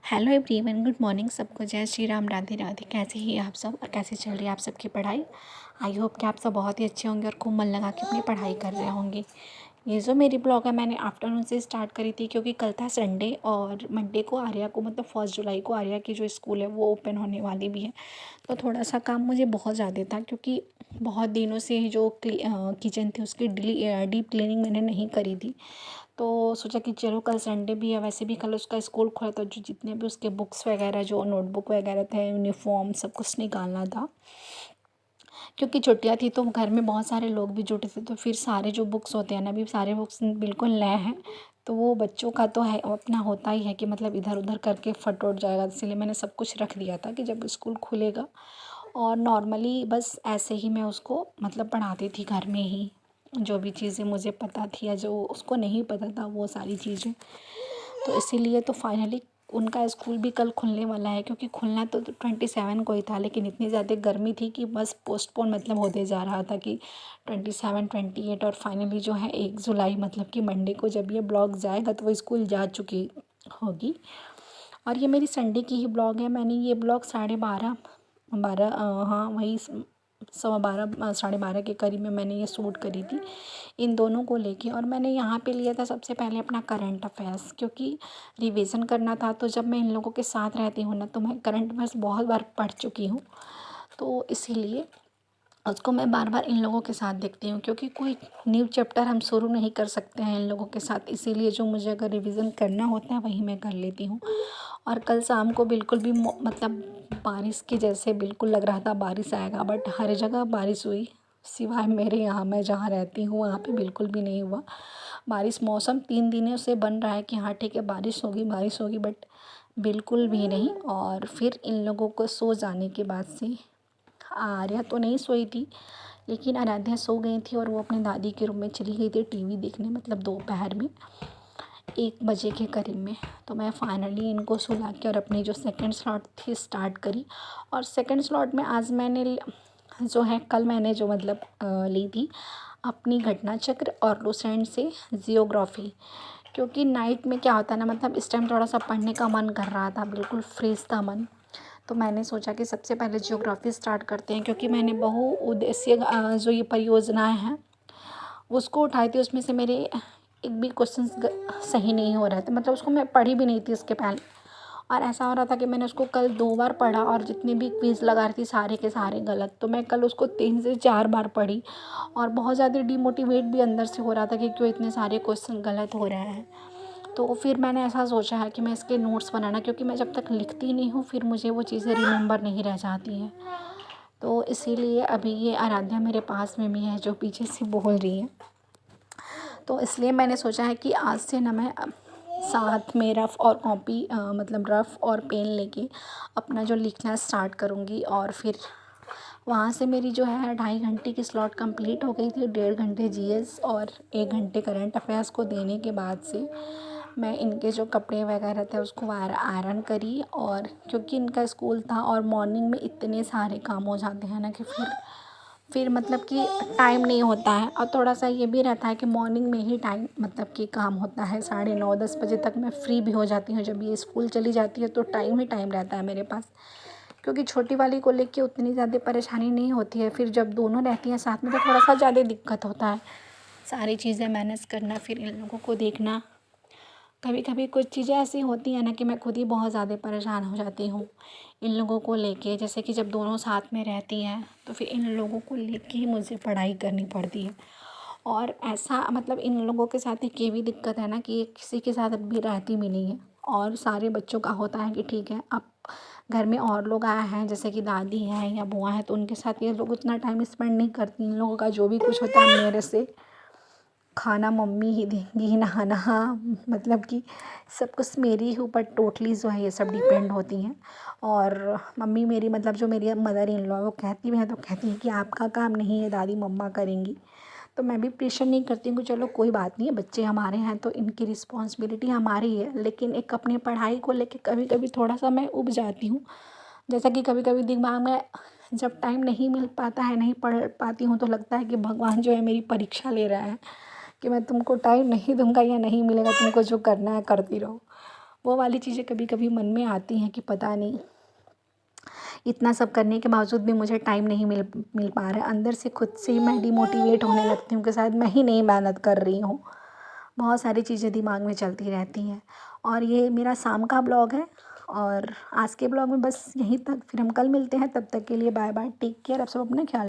Hello everyone, good morning सबको। जय श्री राम, राधे राधे। कैसे ही आप सब और कैसे चल रही है आप सबकी पढ़ाई। आई होप कि आप सब बहुत ही अच्छे होंगे और खूब मन लगा के अपनी पढ़ाई कर रहे होंगे। ये जो मेरी ब्लॉग है मैंने आफ्टरनून से स्टार्ट करी थी क्योंकि कल था संडे और मंडे को आर्या को मतलब 1 जुलाई को आर्या की जो स्कूल है वो ओपन होने वाली भी है। तो थोड़ा सा काम मुझे बहुत ज़्यादा था क्योंकि बहुत दिनों से जो किचन थी उसकी डीप क्लीनिंग मैंने नहीं करी थी। तो सोचा कि चलो कल संडे भी है, वैसे भी कल उसका स्कूल खुला तो जो जितने भी उसके बुक्स वगैरह जो नोटबुक वगैरह थे, यूनिफॉर्म सब कुछ निकालना था। क्योंकि छुट्टियां थी तो घर में बहुत सारे लोग भी जुटे थे तो फिर सारे जो बुक्स होते हैं ना, अभी सारे बुक्स बिल्कुल नए हैं तो वो बच्चों का तो है अपना होता ही है कि मतलब इधर उधर करके फट उट जाएगा, इसलिए मैंने सब कुछ रख दिया था कि जब स्कूल खुलेगा। और नॉर्मली बस ऐसे ही मैं उसको मतलब पढ़ाती थी घर में ही, जो भी चीज़ें मुझे पता थी या जो उसको नहीं पता था वो सारी चीज़ें। तो इसीलिए तो फाइनली उनका स्कूल भी कल खुलने वाला है क्योंकि खुलना तो 27 को ही था, लेकिन इतनी ज़्यादा गर्मी थी कि बस पोस्टपोन मतलब होते जा रहा था कि 27, 28 और फाइनली जो है 1 जुलाई मतलब कि मंडे को जब ये ब्लॉग जाएगा तो वो स्कूल जा चुकी होगी। और ये मेरी संडे की ही ब्लॉग है। मैंने ये ब्लॉग 12:30 हाँ वही 12:15 12:30 के करीब में मैंने ये शूट करी थी इन दोनों को लेके। और मैंने यहाँ पे लिया था सबसे पहले अपना करंट अफेयर्स क्योंकि रिवीजन करना था। तो जब मैं इन लोगों के साथ रहती हूँ ना तो मैं करंट अफेयर्स बहुत बार पढ़ चुकी हूँ, तो इसीलिए उसको मैं बार बार इन लोगों के साथ देखती हूँ क्योंकि कोई न्यू चैप्टर हम शुरू नहीं कर सकते हैं इन लोगों के साथ, इसीलिए जो मुझे अगर रिवीजन करना होता है वही मैं कर लेती हूँ। और कल शाम को बिल्कुल भी मतलब बारिश के जैसे बिल्कुल लग रहा था बारिश आएगा, बट हर जगह बारिश हुई सिवाय मेरे यहाँ, मैं जहाँ रहती हूँ वहाँ पे बिल्कुल भी नहीं हुआ बारिश। मौसम 3 दिनों से बन रहा है कि हाँ ठीक है बारिश होगी, बट बिल्कुल भी नहीं। और फिर इन लोगों को सो जाने के बाद से आर्या तो नहीं सोई थी लेकिन आराध्या सो गई थी और वो अपनी दादी के रूम में चली गई थी टीवी देखने, मतलब दोपहर में 1 बजे के करीब में। तो मैं फाइनली इनको सुला के और अपनी जो सेकंड स्लॉट थी स्टार्ट करी। और सेकंड स्लॉट में आज मैंने जो है कल मैंने जो मतलब ली थी अपनी घटना चक्र और लुसेंट से जियोग्राफी, क्योंकि नाइट में क्या होता है ना, मतलब इस टाइम थोड़ा सा पढ़ने का मन कर रहा था, बिल्कुल फ्रेश था मन। तो मैंने सोचा कि सबसे पहले जियोग्राफी स्टार्ट करते हैं क्योंकि मैंने बहुउद्देशीय जो ये परियोजनाएं हैं उसको उठाई थी, उसमें से मेरे एक भी क्वेश्चन सही नहीं हो रहे थे, मतलब उसको मैं पढ़ी भी नहीं थी इसके पहले। और ऐसा हो रहा था कि मैंने उसको कल 2 बार पढ़ा और जितने भी क्विज़ लगा रही थी सारे के सारे गलत, तो मैं कल उसको 3 से 4 बार पढ़ी। और बहुत ज़्यादा डिमोटिवेट भी अंदर से हो रहा था कि क्यों इतने सारे क्वेश्चन गलत हो रहे हैं। तो फिर मैंने ऐसा सोचा है कि मैं इसके नोट्स बनाना, क्योंकि मैं जब तक लिखती नहीं हूँ फिर मुझे वो चीज़ें रिमेंबर नहीं रह जाती हैं। तो इसीलिए अभी ये आराध्या मेरे पास में भी है जो पीछे से बोल रही है। तो इसलिए मैंने सोचा है कि आज से ना मैं साथ में रफ़ और कॉपी मतलब रफ़ और पेन लेके अपना जो लिखना स्टार्ट करूँगी। और फिर वहाँ से मेरी जो है 2.5 घंटे की स्लॉट कंप्लीट हो गई थी। 1.5 घंटे जीएस और 1 घंटे करंट अफेयर्स को देने के बाद से मैं इनके जो कपड़े वगैरह थे उसको आयरन करी। और क्योंकि इनका स्कूल था और मॉर्निंग में इतने सारे काम हो जाते हैं ना कि फिर मतलब कि टाइम नहीं होता है। और थोड़ा सा ये भी रहता है कि मॉर्निंग में ही टाइम मतलब कि काम होता है, 9:30 10 बजे तक मैं फ्री भी हो जाती हूँ। जब ये स्कूल चली जाती है तो टाइम ही टाइम रहता है मेरे पास, क्योंकि छोटी वाली को लेके उतनी ज़्यादा परेशानी नहीं होती है। फिर जब दोनों रहती हैं साथ में तो थोड़ा सा ज़्यादा दिक्कत होता है सारी चीज़ें मैनेज करना, फिर इन लोगों को देखना। कभी कभी कुछ चीज़ें ऐसी होती हैं ना कि मैं खुद ही बहुत ज़्यादा परेशान हो जाती हूँ इन लोगों को लेके। जैसे कि जब दोनों साथ में रहती हैं तो फिर इन लोगों को लेके ही मुझे पढ़ाई करनी पड़ती है। और ऐसा मतलब इन लोगों के साथ एक ये भी दिक्कत है ना कि ये किसी के साथ भी रहती भी नहीं है। और सारे बच्चों का होता है कि ठीक है अब घर में और लोग आए हैं जैसे कि दादी हैं या बुआ हैं तो उनके साथ ये लोग उतना टाइम स्पेंड नहीं करती। इन लोगों का जो भी कुछ होता है मेरे से खाना मम्मी ही देंगी, नहाना मतलब कि सब कुछ मेरी ही ऊपर टोटली जो है ये सब डिपेंड होती हैं। और मम्मी मेरी मतलब जो मेरी मदर इन लॉ वो कहती भी हैं तो कहती हैं कि आपका काम नहीं है दादी मम्मा करेंगी। तो मैं भी प्रेशर नहीं करती हूँ कि चलो कोई बात नहीं है बच्चे हमारे हैं तो इनकी रिस्पॉन्सिबिलिटी हमारी है। लेकिन एक अपनी पढ़ाई को लेके कभी कभी थोड़ा सा मैं ऊब जाती हूँ। जैसा कि कभी कभी दिमाग में जब टाइम नहीं मिल पाता है, नहीं पढ़ पाती हूँ, तो लगता है कि भगवान जो है मेरी परीक्षा ले रहा है कि मैं तुमको टाइम नहीं दूंगा या नहीं मिलेगा, तुमको जो करना है करती रहो। वो वाली चीज़ें कभी कभी मन में आती हैं कि पता नहीं इतना सब करने के बावजूद भी मुझे टाइम नहीं मिल पा रहा है। अंदर से खुद से ही मैं डिमोटिवेट होने लगती हूँ कि शायद मैं ही नहीं मेहनत कर रही हूँ। बहुत सारी चीज़ें दिमाग में चलती रहती हैं। और ये मेरा शाम का ब्लॉग है और आज के ब्लॉग में बस यहीं तक। फिर हम कल मिलते हैं, तब तक के लिए बाय बाय, टेक केयर। आप सब अपना ख्याल